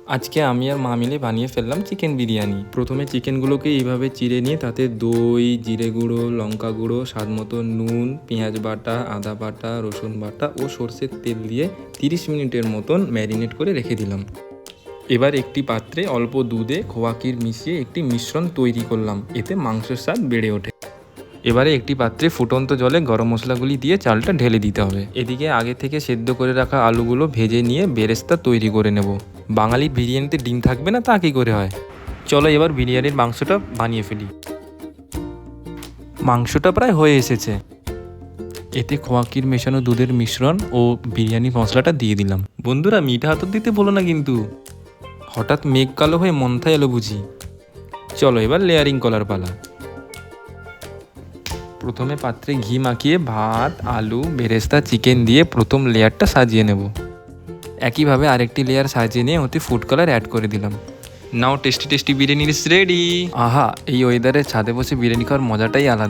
আজকে আমি আর মা মিলে বানিয়ে ফেললাম চিকেন বিরিয়ানি। প্রথমে চিকেনগুলোকে এইভাবে চিড়ে নিয়ে তাতে দই, জিরে গুঁড়ো, লঙ্কা গুঁড়ো, স্বাদ মতো নুন, পেঁয়াজ বাটা, আদা বাটা, রসুন বাটা ও সর্ষের তেল দিয়ে 30 মিনিটের মতন ম্যারিনেট করে রেখে দিলাম। এবার একটি পাত্রে অল্প দুধে খোয়া ক্ষীর মিশিয়ে একটি মিশ্রণ তৈরি করলাম, এতে মাংসের স্বাদ বেড়ে ওঠে। এবারে একটি পাত্রে ফুটন্ত জলে গরম মশলাগুলি দিয়ে চালটা ঢেলে দিতে হবে। এদিকে আগে থেকে সেদ্ধ করে রাখা আলুগুলো ভেজে নিয়ে বেরেস্তা তৈরি করে নেব। বাঙালির বিরিয়ানিতে ডিম থাকবে না তা কী করে হয়। চলো এবার বিরিয়ানির মাংসটা বানিয়ে ফেলি। মাংসটা প্রায় হয়ে এসেছে। এতে খোয়া ক্ষীর মেশানো দুধের মিশ্রণ ও বিরিয়ানি মশলাটা দিয়ে দিলাম। বন্ধুরা, মিঠা হাতর দিতে বলো না কিন্তু। হঠাৎ মেঘ কালো হয়ে মন্থায় এলো বুঝি। চলো এবার লেয়ারিং করার পালা। প্রথমে পাত্রে ঘি মাখিয়ে ভাত, আলু, বেরেস্তা, চিকেন দিয়ে প্রথম লেয়ারটা সাজিয়ে নেব। একইভাবে আরেকটি লেয়ার সাজিয়ে নিয়ে ওতে ফুড কালার অ্যাড করে দিলাম। Now tasty tasty biryani is ready. আহা, এই ওয়েদারে ছাদে বসে বিরিয়ানি খাওয়ার মজাটাই আলাদা।